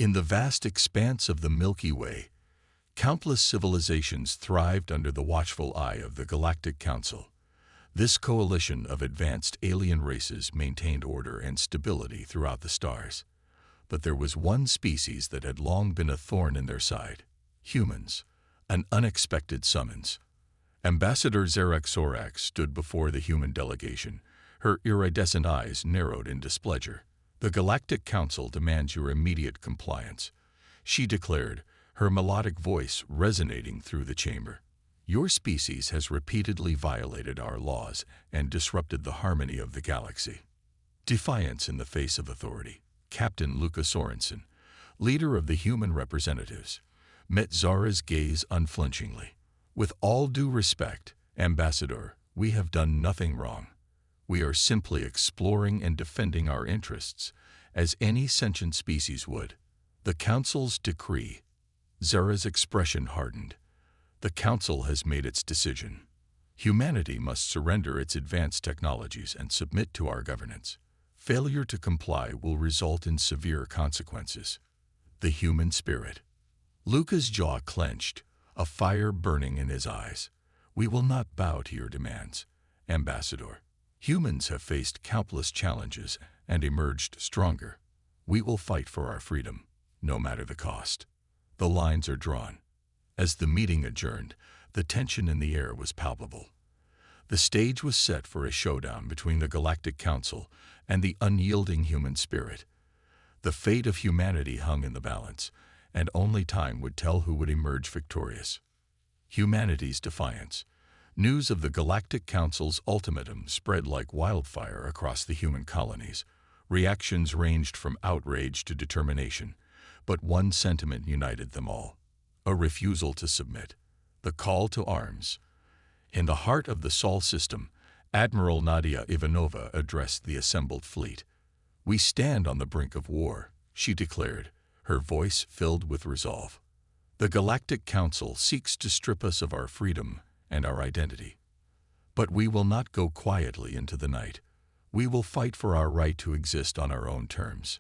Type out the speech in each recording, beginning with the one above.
In the vast expanse of the Milky Way, countless civilizations thrived under the watchful eye of the Galactic Council. This coalition of advanced alien races maintained order and stability throughout the stars. But there was one species that had long been a thorn in their side: humans, an unexpected summons. Ambassador Xerax stood before the human delegation, her iridescent eyes narrowed in displeasure. "The Galactic Council demands your immediate compliance," she declared, her melodic voice resonating through the chamber. "Your species has repeatedly violated our laws and disrupted the harmony of the galaxy." Defiance in the face of authority. Captain Luca Sorensen, leader of the human representatives, met Zara's gaze unflinchingly. "With all due respect, Ambassador, we have done nothing wrong. We are simply exploring and defending our interests, as any sentient species would." The Council's decree. Zara's expression hardened. "The Council has made its decision. Humanity must surrender its advanced technologies and submit to our governance. Failure to comply will result in severe consequences." The human spirit. Luca's jaw clenched, a fire burning in his eyes. "We will not bow to your demands, Ambassador. Humans have faced countless challenges and emerged stronger. We will fight for our freedom, no matter the cost." The lines are drawn. As the meeting adjourned, the tension in the air was palpable. The stage was set for a showdown between the Galactic Council and the unyielding human spirit. The fate of humanity hung in the balance, and only time would tell who would emerge victorious. Humanity's defiance. News of the Galactic Council's ultimatum spread like wildfire across the human colonies. Reactions ranged from outrage to determination, but one sentiment united them all: a refusal to submit. The call to arms. In the heart of the Sol system, Admiral Nadia Ivanova addressed the assembled fleet. "We stand on the brink of war," she declared, her voice filled with resolve. "The Galactic Council seeks to strip us of our freedom and our identity. But we will not go quietly into the night. We will fight for our right to exist on our own terms."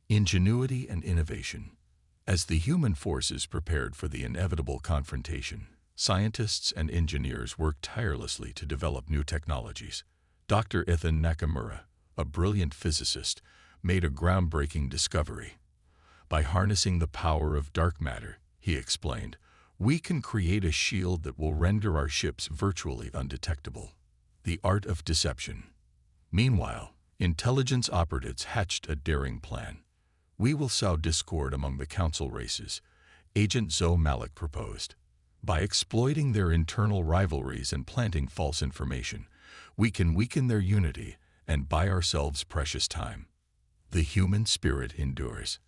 Ingenuity and innovation. As the human forces prepared for the inevitable confrontation, scientists and engineers worked tirelessly to develop new technologies. Dr. Ethan Nakamura, a brilliant physicist, made a groundbreaking discovery. "By harnessing the power of dark matter," he explained, "we can create a shield that will render our ships virtually undetectable." The art of deception. Meanwhile, intelligence operatives hatched a daring plan. "We will sow discord among the Council races," Agent Zoe Malik proposed. "By exploiting their internal rivalries and planting false information, we can weaken their unity and buy ourselves precious time." The human spirit endures.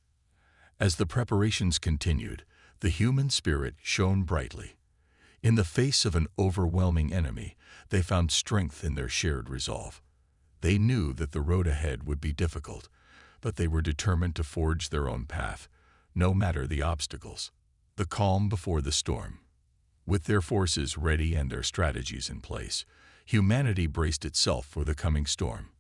As the preparations continued, the human spirit shone brightly. In the face of an overwhelming enemy, they found strength in their shared resolve. They knew that the road ahead would be difficult, but they were determined to forge their own path, no matter the obstacles. The calm before the storm. With their forces ready and their strategies in place, humanity braced itself for the coming storm.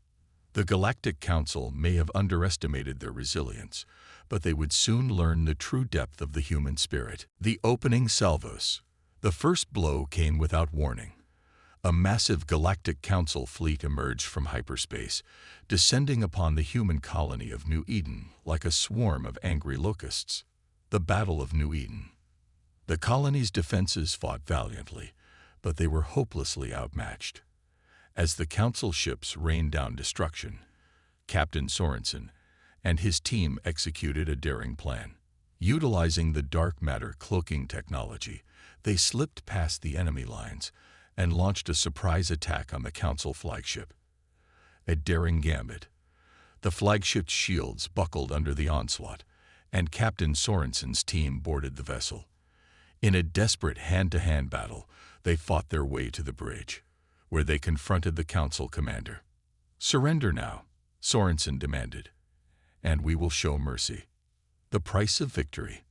The Galactic Council may have underestimated their resilience, but they would soon learn the true depth of the human spirit. The opening salvos. The first blow came without warning. A massive Galactic Council fleet emerged from hyperspace, descending upon the human colony of New Eden like a swarm of angry locusts. The Battle of New Eden. The colony's defenses fought valiantly, but they were hopelessly outmatched. As the Council ships rained down destruction, Captain Sorensen and his team executed a daring plan. Utilizing the dark matter cloaking technology, they slipped past the enemy lines and launched a surprise attack on the Council flagship. A daring gambit. The flagship's shields buckled under the onslaught, and Captain Sorensen's team boarded the vessel. In a desperate hand-to-hand battle, they fought their way to the bridge, where they confronted the Council commander. "Surrender now," Sorensen demanded, "and we will show mercy." The price of victory.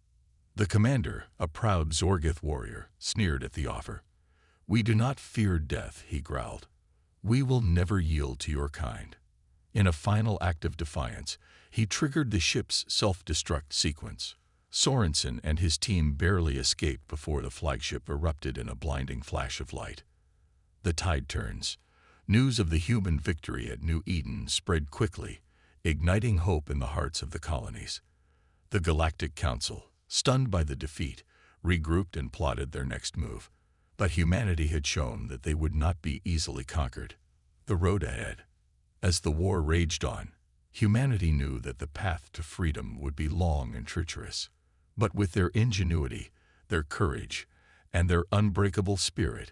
The commander, a proud Zorgith warrior, sneered at the offer. "We do not fear death," he growled. "We will never yield to your kind." In a final act of defiance, he triggered the ship's self-destruct sequence. Sorensen and his team barely escaped before the flagship erupted in a blinding flash of light. The tide turns. News of the human victory at New Eden spread quickly, igniting hope in the hearts of the colonies. The Galactic Council, stunned by the defeat, regrouped and plotted their next move. But humanity had shown that they would not be easily conquered. The road ahead. As the war raged on, humanity knew that the path to freedom would be long and treacherous. But with their ingenuity, their courage, and their unbreakable spirit,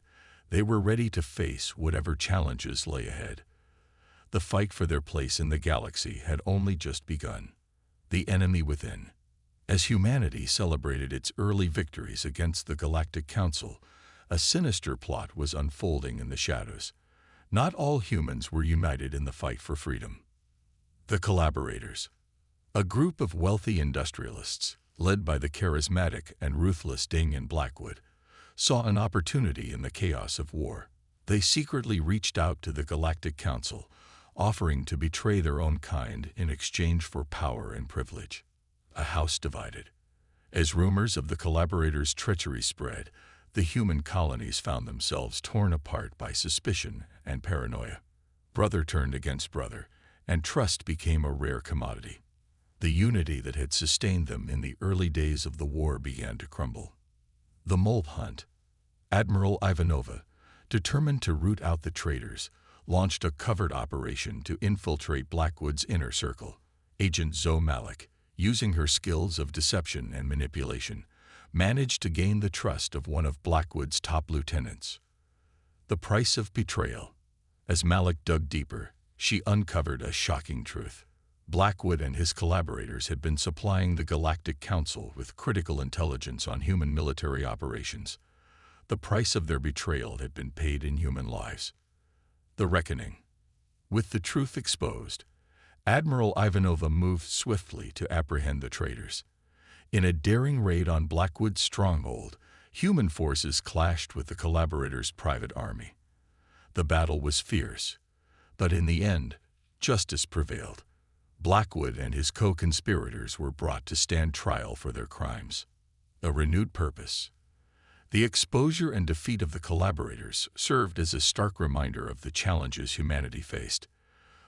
they were ready to face whatever challenges lay ahead. The fight for their place in the galaxy had only just begun. The enemy within. As humanity celebrated its early victories against the Galactic Council, a sinister plot was unfolding in the shadows. Not all humans were united in the fight for freedom. The Collaborators, a group of wealthy industrialists, led by the charismatic and ruthless Damien Blackwood, saw an opportunity in the chaos of war. They secretly reached out to the Galactic Council, offering to betray their own kind in exchange for power and privilege. A house divided. As rumors of the Collaborators' treachery spread, the human colonies found themselves torn apart by suspicion and paranoia. Brother turned against brother, and trust became a rare commodity. The unity that had sustained them in the early days of the war began to crumble. The Mole Hunt. Admiral Ivanova, determined to root out the traitors, launched a covert operation to infiltrate Blackwood's inner circle. Agent Zoe Malik, using her skills of deception and manipulation, managed to gain the trust of one of Blackwood's top lieutenants. The price of betrayal. As Malik dug deeper, she uncovered a shocking truth. Blackwood and his collaborators had been supplying the Galactic Council with critical intelligence on human military operations. The price of their betrayal had been paid in human lives. The reckoning. With the truth exposed, Admiral Ivanova moved swiftly to apprehend the traitors. In a daring raid on Blackwood's stronghold, human forces clashed with the Collaborators' private army. The battle was fierce, but in the end, justice prevailed. Blackwood and his co-conspirators were brought to stand trial for their crimes. A renewed purpose. The exposure and defeat of the Collaborators served as a stark reminder of the challenges humanity faced,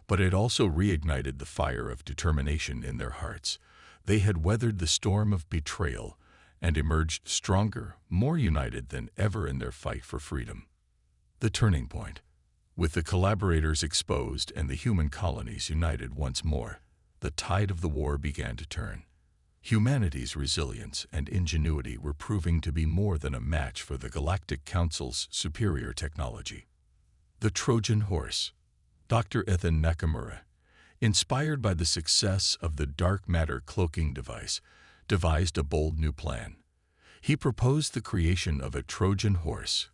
but it also reignited the fire of determination in their hearts. They had weathered the storm of betrayal and emerged stronger, more united than ever in their fight for freedom. The turning point. With the Collaborators exposed and the human colonies united once more, the tide of the war began to turn. Humanity's resilience and ingenuity were proving to be more than a match for the Galactic Council's superior technology. The Trojan Horse. Dr. Ethan Nakamura, inspired by the success of the dark matter cloaking device, devised a bold new plan. He proposed the creation of a Trojan Horse,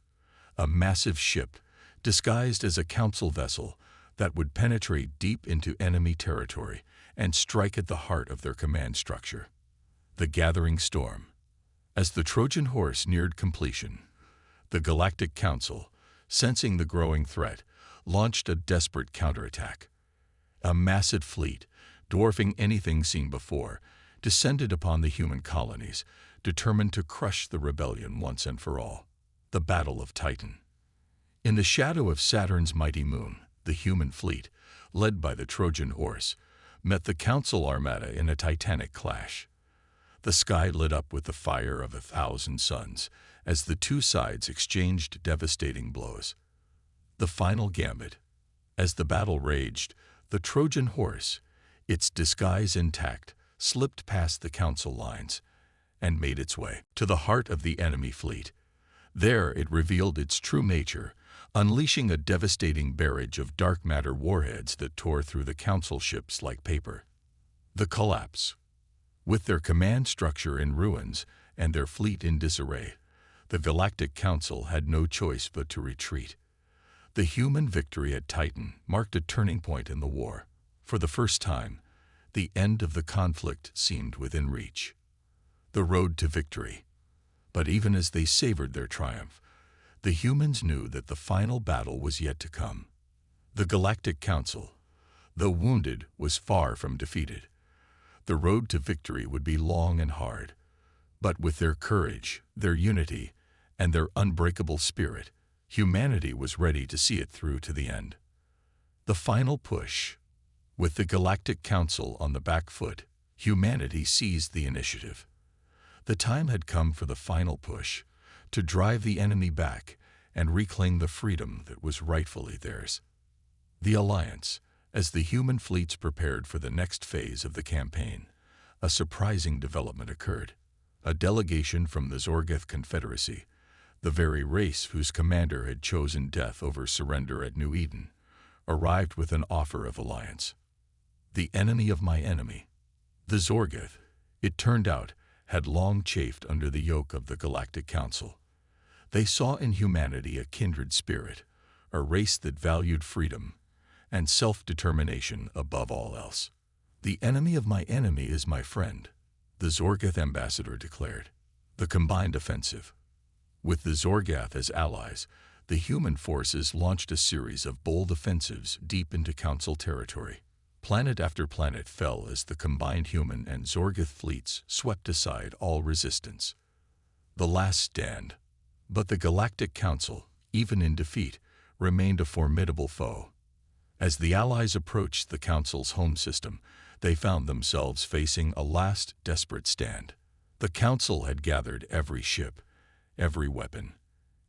a massive ship disguised as a council vessel that would penetrate deep into enemy territory and strike at the heart of their command structure. The Gathering Storm. As the Trojan Horse neared completion, the Galactic Council, sensing the growing threat, launched a desperate counterattack. A massive fleet, dwarfing anything seen before, descended upon the human colonies, determined to crush the rebellion once and for all. The Battle of Titan. In the shadow of Saturn's mighty moon, the human fleet, led by the Trojan Horse, met the Council Armada in a titanic clash. The sky lit up with the fire of 1,000 suns as the two sides exchanged devastating blows. The final gambit. As the battle raged, the Trojan Horse, its disguise intact, slipped past the Council lines and made its way to the heart of the enemy fleet. There it revealed its true nature, unleashing a devastating barrage of dark matter warheads that tore through the Council ships like paper. The Collapse. With their command structure in ruins and their fleet in disarray, the Galactic Council had no choice but to retreat. The human victory at Titan marked a turning point in the war. For the first time, the end of the conflict seemed within reach. The road to victory. But even as they savored their triumph, the humans knew that the final battle was yet to come. The Galactic Council, The wounded was far from defeated. The road to victory would be long and hard, but with their courage, their unity, and their unbreakable spirit, humanity was ready to see it through to the end. The final push. With the Galactic Council on the back foot, humanity seized the initiative. The time had come for the final push, to drive the enemy back and reclaim the freedom that was rightfully theirs. The Alliance. As the human fleets prepared for the next phase of the campaign, a surprising development occurred. A delegation from the Zorgoth Confederacy, the very race whose commander had chosen death over surrender at New Eden, arrived with an offer of alliance. The enemy of my enemy. The Zorgoth, it turned out, had long chafed under the yoke of the Galactic Council. They saw in humanity a kindred spirit, a race that valued freedom and self-determination above all else. The enemy of my enemy is my friend, the Zorgoth ambassador declared. The combined offensive. With the Zorgoth as allies, the human forces launched a series of bold offensives deep into Council territory. Planet after planet fell as the combined human and Zorgoth fleets swept aside all resistance. The last stand. But the Galactic Council, even in defeat, remained a formidable foe. As the Allies approached the Council's home system, they found themselves facing a last desperate stand. The Council had gathered every ship, every weapon,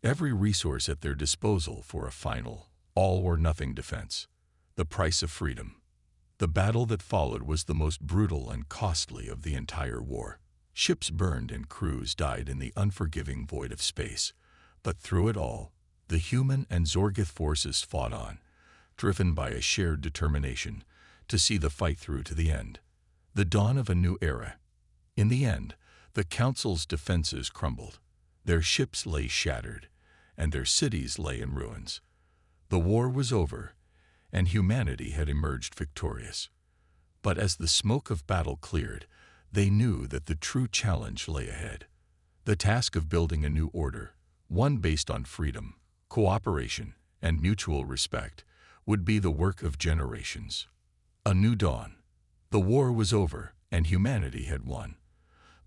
every resource at their disposal for a final, all-or-nothing defense. The price of freedom. The battle that followed was the most brutal and costly of the entire war. Ships burned and crews died in the unforgiving void of space. But through it all, the human and Zorgoth forces fought on, driven by a shared determination to see the fight through to the end. The dawn of a new era. In the end, the Council's defenses crumbled. Their ships lay shattered, and their cities lay in ruins. The war was over, and humanity had emerged victorious. But as the smoke of battle cleared, they knew that the true challenge lay ahead. The task of building a new order, one based on freedom, cooperation, and mutual respect, would be the work of generations. A new dawn. The war was over, and humanity had won.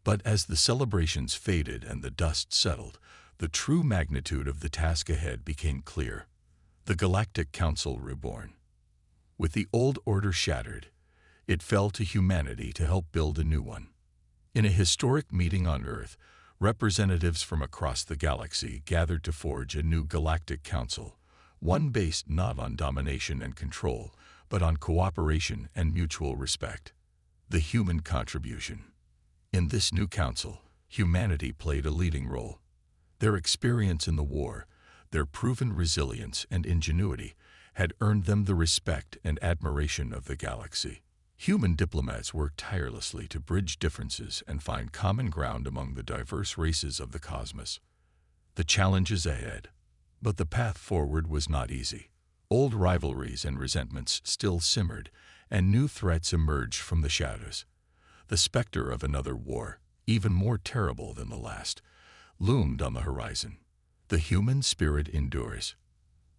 But as the celebrations faded and the dust settled, the true magnitude of the task ahead became clear. The Galactic Council reborn. With the old order shattered, it fell to humanity to help build a new one. In a historic meeting on Earth, representatives from across the galaxy gathered to forge a new Galactic Council, one based not on domination and control, but on cooperation and mutual respect. The human contribution. In this new council, humanity played a leading role. Their experience in the war, their proven resilience and ingenuity, had earned them the respect and admiration of the galaxy. Human diplomats worked tirelessly to bridge differences and find common ground among the diverse races of the cosmos. The challenges ahead. But the path forward was not easy. Old rivalries and resentments still simmered, and new threats emerged from the shadows. The specter of another war, even more terrible than the last, loomed on the horizon. The human spirit endures.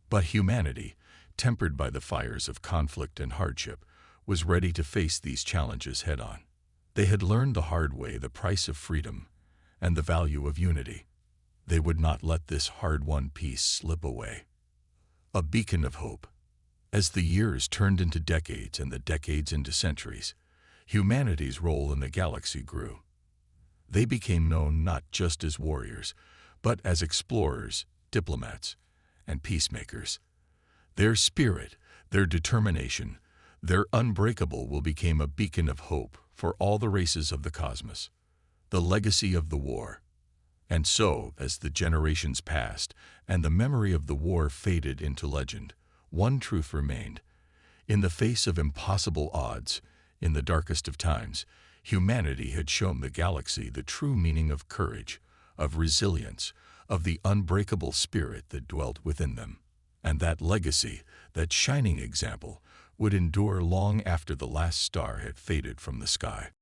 But humanity, tempered by the fires of conflict and hardship, was ready to face these challenges head-on. They had learned the hard way the price of freedom and the value of unity. They would not let this hard-won peace slip away. A beacon of hope. As the years turned into decades and the decades into centuries, humanity's role in the galaxy grew. They became known not just as warriors, but as explorers, diplomats, and peacemakers. Their spirit, their determination, their unbreakable will became a beacon of hope for all the races of the cosmos. The legacy of the war. And so, as the generations passed and the memory of the war faded into legend, one truth remained. In the face of impossible odds, in the darkest of times, humanity had shown the galaxy the true meaning of courage, of resilience, of the unbreakable spirit that dwelt within them. And that legacy, that shining example, would endure long after the last star had faded from the sky.